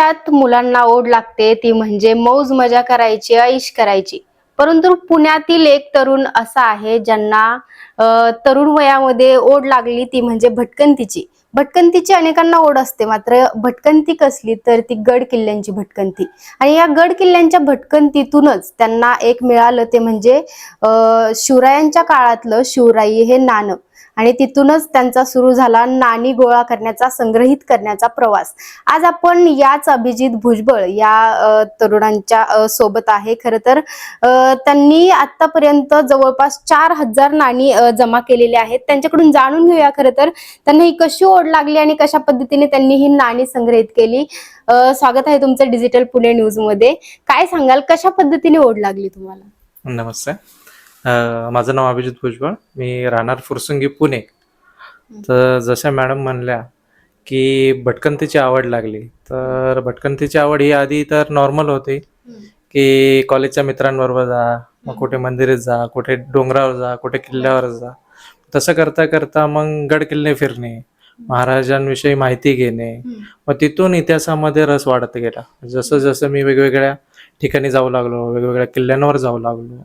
पुण्यात मुलांना ओढ लागते ती म्हणजे मौज मजा करायची, ऐश करायची. परंतु पुण्यातील एक तरुण असा आहे ज्यांना तरुण वयामध्ये ओढ लागली ती म्हणजे भटकंतीची. भटकंतीची अनेकांना ओढ असते, मात्र भटकंती कसली तर ती गड किल्ल्यांची भटकंती. आणि या गड किल्ल्यांच्या भटकंतीतूनच त्यांना एक मिळालं ते म्हणजे शिवरायांच्या काळातलं शिवराई हे नाणं. आणि तिथूनच त्यांचा सुरू झाला नाणी गोळा करण्याचा, संग्रहित करण्याचा प्रवास. आज आपण याच अभिजित भुजबळ या तरुणांच्या सोबत आहे. खरं तर त्यांनी आतापर्यंत जवळपास 4000 नाणी जमा केलेली आहेत. त्यांच्याकडून जाणून घेऊया खरं तर त्यांना ही कशी ओढ लागली आणि कशा पद्धतीने त्यांनी ही नाणी संग्रहित केली. स्वागत आहे तुमचं डिजिटल पुणे न्यूज मध्ये. काय सांगाल, कशा पद्धतीने ओढ लागली तुम्हाला? नमस्ते. माझं नाव अभिजित भुजबळ. मी राहणार फुरसुंगी, पुणे. तर जशा मॅडम म्हणल्या की भटकंतीची आवड लागली, तर भटकंतीची आवड ही आधी तर नॉर्मल होती की कॉलेजच्या मित्रांबरोबर जा, मग कुठे मंदिरात जा, कुठे डोंगरावर जा, कुठे किल्ल्यावर जा. तसं करता करता मग गड किल्ले फिरणे, महाराजांविषयी माहिती घेणे, मग तिथून इतिहासामध्ये रस वाढत गेला. जसं जसं मी वेगवेगळ्या ठिकाणी जाऊ लागलो, वेगवेगळ्या किल्ल्यांवर जाऊ लागलो,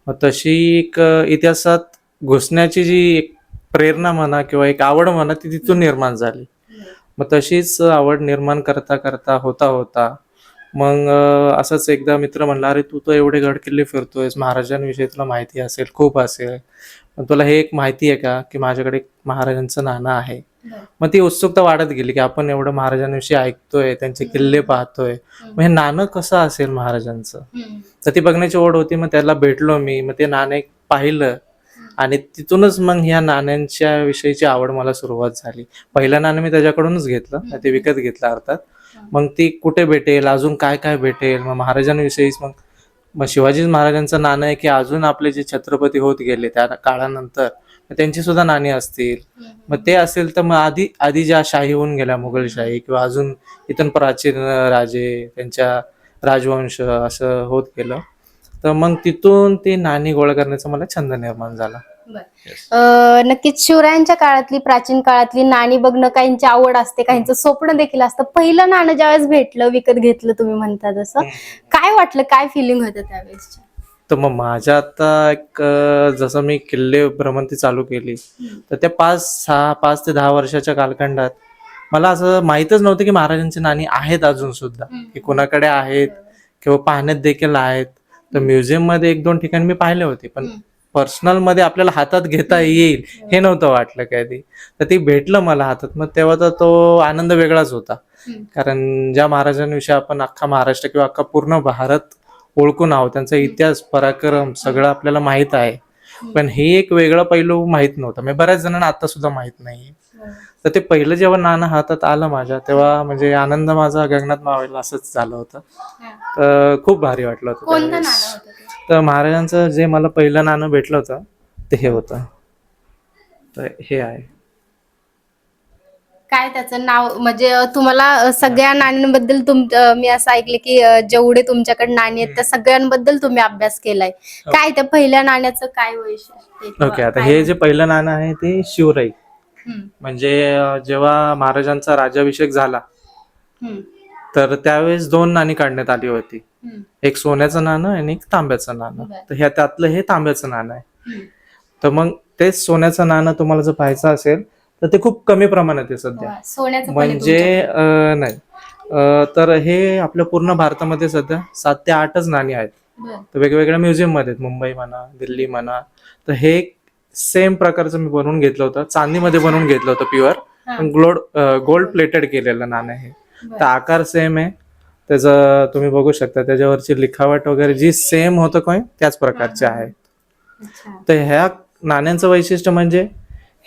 मग तशी एक इतिहासात घुसण्याची जी एक प्रेरणा म्हणा किंवा एक आवड म्हणा ती तिथून निर्माण झाली. मग तशीच आवड निर्माण करता करता होता होता मग असंच एकदा मित्र म्हणला, अरे तू तर एवढे गड किल्ले फिरतोयस, महाराजांविषयी तुला माहिती असेल, खूप असेल, पण तुला हे एक माहिती आहे का की माझ्याकडे एक महाराजांचं नाणं आहे. मग ती उत्सुकता वाढत गेली की आपण एवढं महाराजांविषयी ऐकतोय, त्यांचे किल्ले पाहतोय, मग हे नाणं कसं असेल महाराजांचं. तर ती बघण्याची ओढ होती. मग त्याला भेटलो मी, मग ते नाणं एक पाहिलं आणि तिथूनच मग ह्या नाण्यांच्या विषयीची आवड मला सुरुवात झाली. पहिलं नाणं मी त्याच्याकडूनच घेतलं, ते विकत घेतलं अर्थात. मग ती कुठे भेटेल, अजून काय काय भेटेल, मग महाराजांविषयीच मग मग शिवाजी महाराजांचं नाणं आहे की अजून आपले जे छत्रपती होत गेले त्या काळानंतर त्यांची सुद्धा नाणी असतील. मग ते असेल तर मग आधी आधी ज्या शाही होऊन गेल्या, मुघलशाही किंवा अजून इथून प्राचीन राजे, त्यांच्या राजवंश असं होत गेलं. तर मग तिथून ती नाणी गोळा करण्याचा मला छंद निर्माण झाला. नक्कीच शिवरायांच्या काळातली, प्राचीन काळातली नाणी बघणं काहींची आवड असते, काहींचं स्वप्न देखील असतं. पहिलं नाणं ज्यावेळेस भेटलं, विकत घेतलं तुम्ही म्हणता तसं, काय वाटलं, काय फिलिंग होतं त्यावेळेस? तर मग माझ्या आता एक जसं मी किल्ले भ्रमंती चालू केली, तर त्या 5 ते 10 वर्षाच्या कालखंडात मला असं माहीतच नव्हतं की महाराजांची नाणी आहेत अजून सुद्धा, की कोणाकडे आहेत किंवा पाहण्यात देखील आहेत. तर म्युझियम मध्ये 1-2 ठिकाणी मी पाहिले होते, पण पर्सनल मध्ये आपल्याला हातात घेता येईल हे नव्हतं वाटलं कधी. तर ते भेटलं मला हातात, मग तेव्हा तर तो आनंद वेगळाच होता. कारण ज्या महाराजांविषयी आपण अख्खा महाराष्ट्र किंवा अख्खा पूर्ण भारत ओळखून आहोत, त्यांचा इतिहास, पराक्रम सगळं आपल्याला माहित आहे, पण हे एक वेगळं पैलू माहित नव्हतं. म्हणजे बऱ्याच जणांना आता सुद्धा माहित नाही. तर ते पहिलं जेव्हा नाणं हातात आलं माझ्या, तेव्हा म्हणजे आनंद माझा गगनात मावेल असंच झालं होतं. तर खूप भारी वाटलं होतं. तर महाराजांचं जे मला पहिलं नाणं भेटलं होतं ते हे होतं. तर हे आहे. काय त्याचं नाव, म्हणजे तुम्हाला सगळ्या नाण्यांबद्दल मी असं ऐकलं की जेवढे तुमच्याकडे नाणी आहेत त्या सगळ्यांबद्दल तुम्ही अभ्यास केलाय. काय त्या पहिल्या नाण्याचं काय वैशिष्ट्य? ओके, आता हे जे पहिलं नाणं आहे ते शिवराई, म्हणजे जेव्हा महाराजांचा राज्याभिषेक झाला तर त्यावेळेस 2 नाणी काढण्यात आली होती, एक सोन्याचं नाणं आणि एक तांब्याचं नाणं. तर त्यातलं हे तांब्याचं नाणं आहे. तर मग ते सोन्याचं नाणं तुम्हाला जर पाहायचं असेल तर ते खूप कमी प्रमाणात आहे सध्या, म्हणजे नाही. तर हे आपल्या पूर्ण भारतामध्ये सध्या 7 ते 8च नाणी आहेत. तर वेगवेगळ्या म्युझियम मध्ये, मुंबई म्हणा, दिल्ली म्हणा. तर हे सेम प्रकारचं मी बनवून घेतलं होतं, चांदीमध्ये बनवून घेतलं होतं प्युअर, पण गोल्ड प्लेटेड केलेलं नाणं आहे. तर आकार सेम आहे त्याचं, तुम्ही बघू शकता त्याच्यावरची लिखावट वगैरे जी सेम होतं काय त्याच प्रकारचे आहे. तर ह्या नाण्यांचं वैशिष्ट्य म्हणजे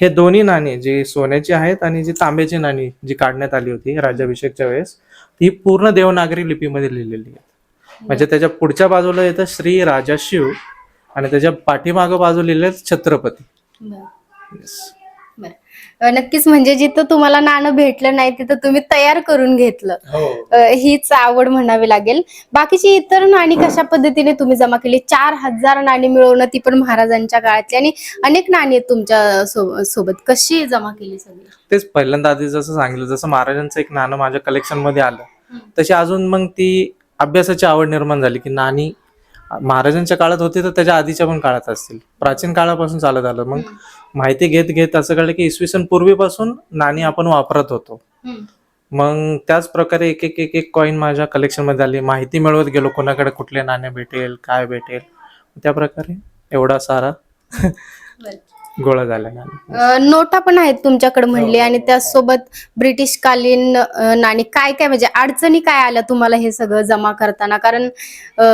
हे दोन्ही नाणी जी सोन्याची आहेत आणि जी तांब्याची नाणी जी काढण्यात आली होती राज्याभिषेकच्या वेळेस, ती पूर्ण देवनागरी लिपीमध्ये लिहिलेली आहे. म्हणजे त्याच्या पुढच्या बाजूला येतं श्री राजा शिव आणि त्याच्या पाठीमागं बाजू लिहिलेलं छत्रपती. नक्कीच, म्हणजे जिथं तुम्हाला नाणं भेटलं नाही तिथं तुम्ही तयार करून घेतलं, हीच आवड म्हणावी लागेल. बाकीची इतर नाणी कशा पद्धतीने तुम्ही जमा केली? 4000 नाणी मिळवणं, ती पण महाराजांच्या काळातली, आणि अनेक नाणी आहेत तुमच्या सोबत, कशी जमा केली सगळी? तेच पहिल्यांदा आधी जसं सांगितलं, जसं महाराजांचं एक नाणं माझ्या कलेक्शन मध्ये आलं तशी अजून मग ती अभ्यासाची आवड निर्माण झाली की नाणी महाराजांच्या काळात होते तर त्याच्या आधीच्या पण काळात असतील, प्राचीन काळापासून चालत आलं. मग माहिती घेत घेत असं कळलं की इसवी सन पूर्वीपासून नाणी आपण वापरत होतो. मग त्याच प्रकारे एक एक एक एक कॉईन माझ्या कलेक्शन मध्ये आली, माहिती मिळवत गेलो कोणाकडे कुठले नाणे भेटेल काय भेटेल, त्या प्रकारे एवढा सारा गोळा झाला नाणी. नोटा पण आहेत तुमच्याकडे म्हणले, आणि त्यासोबत ब्रिटिश कालीन नाणी. काय काय म्हणजे अडचणी काय आल्या तुम्हाला हे सगळं जमा करताना? कारण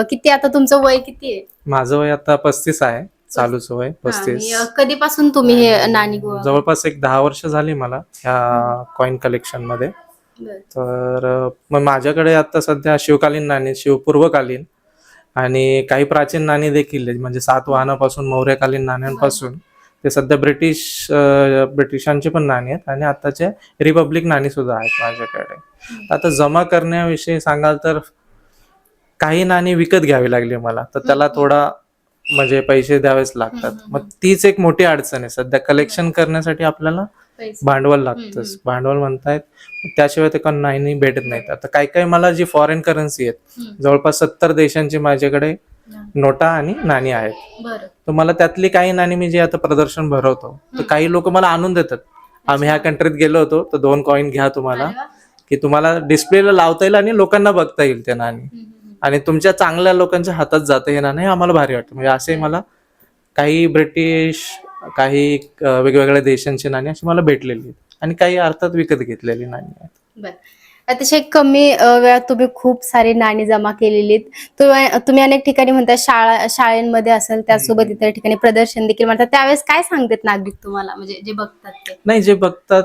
किती आता तुमचं वय किती आहे? माझं वय आता 35 आहे, चालूच वय 35. आणि कधीपासून तुम्ही हे नाणी गोळा? जवळपास एक 10 वर्ष झाली मला ह्या कॉईन कलेक्शन मध्ये. तर मग माझ्याकडे आता सध्या शिवकालीन नाणी, शिवपूर्वकालीन आणि काही प्राचीन नाणी देखील आहेत. म्हणजे सातवाहनापासून मौर्यकालीन नाण्यांपासून ते सध्या ब्रिटिशांची पण नाणी आहेत आणि आताचे रिपब्लिक नाणी सुद्धा आहेत माझ्याकडे. आता जमा करण्याविषयी सांगाल तर काही नाणी विकत घ्यावी लागली मला, तर त्याला थोडा म्हणजे पैसे द्यावेच लागतात. मग तीच एक मोठी अडचण आहे सध्या. कलेक्शन करण्यासाठी आपल्याला भांडवल लागतंच, भांडवल म्हणतायत, त्याशिवाय ते नाणी भेटत नाहीत. आता काही काही मला जी फॉरेन करन्सी आहेत, जवळपास 70 देशांची माझ्याकडे नोटा आणि नाणी आहेत. तर मला त्यातली काही नाणी मी जे आता प्रदर्शन भरवतो, तर काही लोक मला आणून देतात. आम्ही ह्या कंट्रीत गेलो होतो तर 2 कॉईन घ्या तुम्हाला, की तुम्हाला डिस्प्लेला लावता येईल आणि लोकांना बघता येईल त्या नाणी, आणि तुमच्या चांगल्या लोकांच्या हातात जाता येणार नाही, आम्हाला भारी वाटतं. म्हणजे असे मला काही ब्रिटिश, काही वेगवेगळ्या देशांची नाणी अशी मला भेटलेली आहेत आणि काही अर्थात विकत घेतलेली नाणी आहेत. अतिशय कमी वेळात तुम्ही खूप सारी नाणी जमा केलेली आहेत. तुम्ही अनेक ठिकाणी म्हणता शाळेमध्ये असेल, त्यासोबत इतर ठिकाणी प्रदर्शन देखील म्हणतात. त्यावेळेस काय सांगतात नागरिक तुम्हाला, म्हणजे जे बघतात ते? नाही, जे बघतात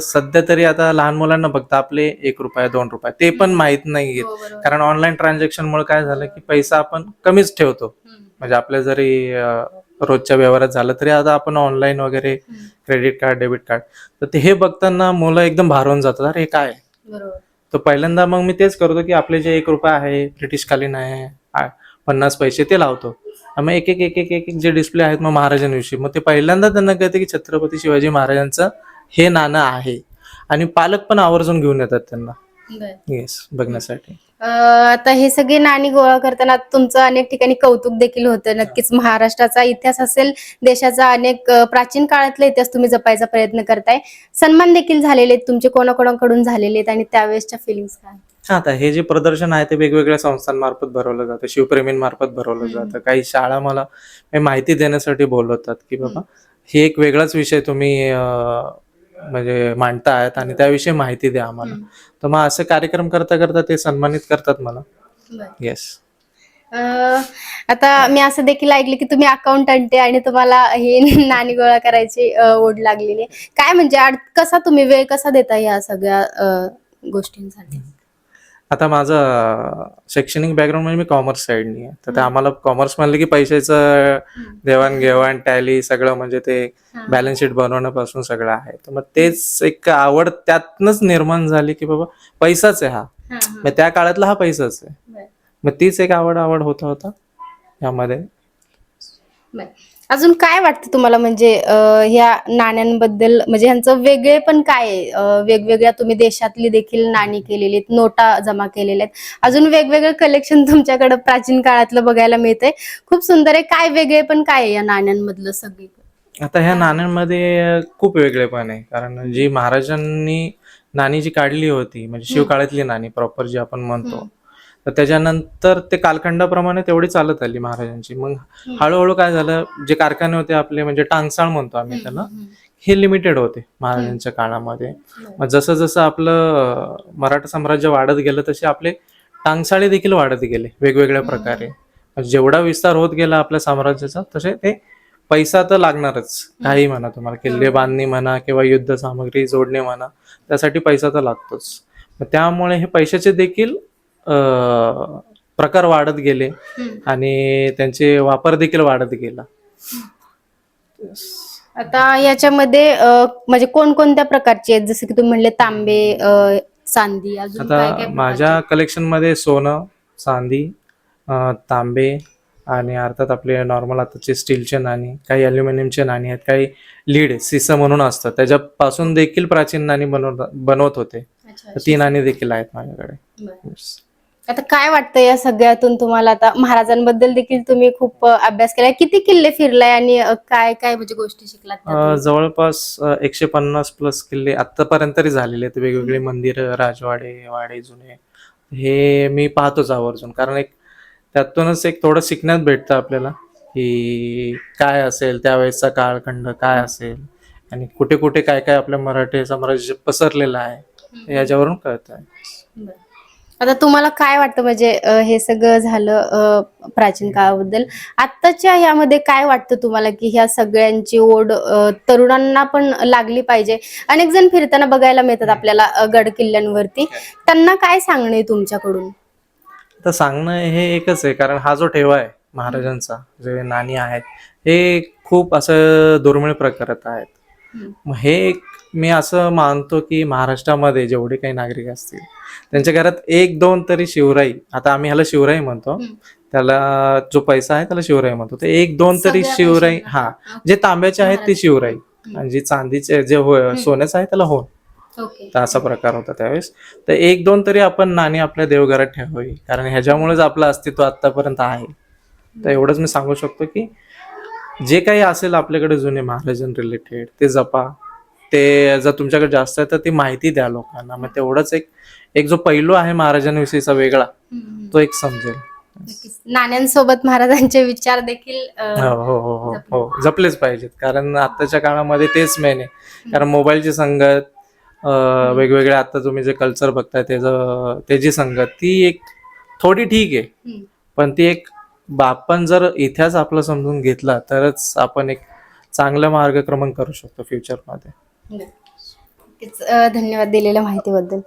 सध्या तरी आता लहान मुलांना बघता आपले 1 रुपया 2 रुपये ते पण माहित नाही घेत. कारण ऑनलाईन ट्रान्झॅक्शन मुळे काय झालं की पैसा आपण कमीच ठेवतो. म्हणजे आपल्या जरी रोजच्या व्यवहारात झालं तरी आता आपण ऑनलाईन वगैरे क्रेडिट कार्ड, डेबिट कार्ड, तर ते हे बघताना मुलं एकदम भारावून जातात, अरे काय. तर पहिल्यांदा मग मी तेच करतो की आपले जे 1 रुपया आहे, ब्रिटिश कालीन आहे, 50 पैसे ते लावतो. मग एक एक एक एक एक जे डिस्प्ले आहेत मग महाराजांविषयी, मग ते पहिल्यांदा त्यांना कळते की छत्रपती शिवाजी महाराजांचं हे नाणं आहे, आणि पालक पण आवर्जून घेऊन येतात त्यांना बघण्यासाठी. आता हे सगळे नाणी गोळा करताना तुमचं अनेक ठिकाणी कौतुक देखील होतं. नक्कीच महाराष्ट्राचा इतिहास असेल, देशाचा अनेक प्राचीन काळातला इतिहास तुम्ही जपायचा प्रयत्न करताय. सन्मान देखील झालेले आहेत तुमचे, कोणाकोणाकडून झालेले आहेत, आणि त्यावेळेसच्या फिलिंग्स काय? आता हे जे प्रदर्शन आहे ते वेगवेगळ्या संस्थांमार्फत भरवलं जातं, शिवप्रेमींमार्फत भरवलं जातं. काही शाळा मला माहिती देण्यासाठी बोलवतात की बाबा हे एक वेगळाच विषय तुम्ही म्हणजे मांडतायत आणि त्याविषयी माहिती द्या आम्हाला. तर मग असे कार्यक्रम करता करता ते सन्मानित करतात मला. येस. आता मी असं देखील ऐकलं की तुम्ही अकाउंटंट आहे आणि तुम्हाला हे नाणी गोळा करायची ओढ लागलेली आहे. काय म्हणजे कसा तुम्ही वेळ कसा देता या सगळ्या गोष्टींसाठी? आता माझं शैक्षणिक बॅकग्राऊंड म्हणजे मी कॉमर्स साईडनी आहे, तर ते आम्हाला कॉमर्स म्हणलं की पैशाचं देवाणघेवाण, टॅली सगळं, म्हणजे ते बॅलन्स शीट बनवण्यापासून सगळं आहे. तर मग तेच एक आवड त्यातनच निर्माण झाली की बाबा पैसाच आहे हा, मग त्या काळातला हा पैसाच आहे. मग तीच एक आवड होता यामध्ये. अजून काय वाटतं तुम्हाला, म्हणजे ह्या नाण्यांबद्दल, म्हणजे ह्यांचं वेगळे पण काय आहे? वेगवेगळ्या तुम्ही देशातली देखील नाणी केलेली आहेत, नोटा जमा केलेल्या आहेत, अजून वेगवेगळं कलेक्शन तुमच्याकडे प्राचीन काळातलं बघायला मिळतंय. खूप सुंदर आहे. काय वेगळे पण काय आहे या नाण्यांमधलं सगळी? आता ह्या नाण्यांमध्ये खूप वेगळेपण आहे, कारण जी महाराजांनी नाणी जी काढली होती, म्हणजे शिवकाळातली नाणी प्रॉपर जी आपण म्हणतो, तर त्याच्यानंतर ते कालखंडाप्रमाणे तेवढी चालत आली महाराजांची. मग हळूहळू काय झालं, जे कारखाने होते आपले, म्हणजे टांगसाळ म्हणतो आम्ही त्याला, हे लिमिटेड होते महाराजांच्या काळामध्ये. मग जसं जसं आपलं मराठा साम्राज्य वाढत गेलं तसे आपले टांगसाळे देखील वाढत गेले वेगवेगळ्या प्रकारे. जेवढा विस्तार होत गेला आपल्या साम्राज्याचा, तसे ते पैसा तर लागणारच. काही म्हणा, तुम्हाला किल्ले बांधणी म्हणा किंवा युद्ध सामग्री जोडणे म्हणा, त्यासाठी पैसा तर लागतोच. त्यामुळे हे पैशाचे देखील प्रकार वाढत गेले आणि त्यांचे वापर देखील वाढत गेला. आता याच्यामध्ये म्हणजे कोणकोणत्या प्रकारचे आहेत? जसं की तुम्ही म्हणले तांबे, चांदी, अजून काय आता काय? माझ्या कलेक्शन मध्ये सोनं, चांदी, तांबे आणि अर्थात आपले नॉर्मल आताचे स्टीलचे नाणी, काही अल्युमिनियमचे नाणी आहेत, काही लीड सिसा म्हणून असतात त्याच्यापासून देखील प्राचीन नाणी बनवत होते. तर ती नाणी देखील आहेत माझ्याकडे. Yes. आता काय वाटतं या सगळ्यातून तुम्हाला? आता महाराजांबद्दल देखील तुम्ही खूप अभ्यास केलाय, किती किल्ले फिरलाय आणि काय काय म्हणजे गोष्टी शिकलात त्यातून? जवळपास 150 प्लस किल्ले आतापर्यंत तरी झालेले आहेत. वेगवेगळे मंदिर, राजवाडे, वाडे जुने हे मी पाहतोच आवर्जून, कारण एक त्यातूनच एक थोडं शिकण्यात भेटतं आपल्याला की काय असेल त्यावेळेसचा कालखंड, काय असेल आणि कुठे कुठे काय काय आपल्या मराठी साम्राज्य पसरलेलं आहे याच्यावरून कळत आहे. बरं. आता तुम्हाला काय वाटतं म्हणजे हे सगळं झालं प्राचीन काळाबद्दल. आत्ताच्या यामध्ये काय वाटतं तुम्हाला की ह्या सगळ्यांची ओढ तरुणांना पण लागली पाहिजे? अनेक जण फिरताना बघायला मिळतात आपल्याला गड किल्ल्यांवरती. त्यांना काय सांगणं आहे तुमच्याकडून? तर सांगणं हे एकच आहे, कारण हा जो ठेवा आहे महाराजांचा, जे नाणी आहेत हे खूप असं दुर्मिळ प्रकारात आहेत. मग हे एक मी असं मानतो की महाराष्ट्रामध्ये जेवढे काही नागरिक असतील त्यांच्या घरात एक दोन तरी शिवराई, आता आम्ही ह्याला शिवराई म्हणतो, त्याला जो पैसा आहे त्याला शिवराई म्हणतो, ते एक दोन तरी सगळ्या शिवराई, पैशांना. हा जे तांब्याचे आहेत ते शिवराई आणि जे चांदीचे जे सोन्याचं आहे त्याला होन. ओके. तर असा प्रकार होता त्यावेळेस. तर एक दोन तरी आपण नाणी आपल्या देवघरात ठेवावी, कारण ह्याच्यामुळेच आपलं अस्तित्व आतापर्यंत आहे. तर एवढंच मी सांगू शकतो की जे काही असेल आपल्याकडे जुने महाराजां रिलेटेड ते जपा. ते जर तुमच्याकडे जास्त आहे तर ती माहिती द्या लोकांना. मग तेवढंच एक एक जो पैलू आहे महाराजांविषयीचा वेगळा, तो एक समजेल. नक्कीच. नाण्यांसोबत महाराजांचे विचार देखील हो हो हो हो हो जपलेच पाहिजेत, कारण आताच्या काळामध्ये तेच मेन आहे. कारण मोबाईलची संगत, वेगवेगळे आता तुम्ही जे कल्चर बघताय त्याची संगत ती एक थोडी ठीक आहे, पण ती एक आपण जर इतिहास आपला समजून घेतला तरच आपण एक चांगला मार्गक्रमण करू शकतो फ्युचरमध्ये. नक्कीच. धन्यवाद दिलेल्या माहितीबद्दल.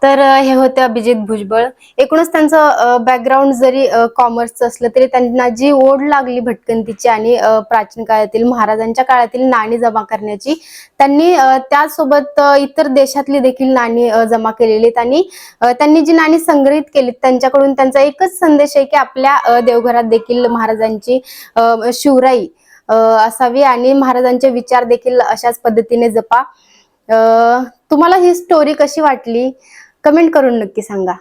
तर हे होते अभिजित भुजबळ. एकूणच त्यांचं बॅकग्राऊंड जरी कॉमर्सचं असलं तरी त्यांना जी ओढ लागली भटकंतीची आणि प्राचीन काळातील महाराजांच्या काळातील नाणी जमा करण्याची, त्यांनी त्यासोबत इतर देशातली देखील नाणी जमा केलेली आहेत आणि त्यांनी जी नाणी संग्रहित केलीत त्यांच्याकडून त्यांचा एकच संदेश आहे की आपल्या देवघरात देखील महाराजांची शिवराई असावी आणि महाराजांचे विचार देखील अशाच पद्धतीने जपा. तुम्हाला ही स्टोरी कशी वाटली कमेंट करून नक्की सांगा.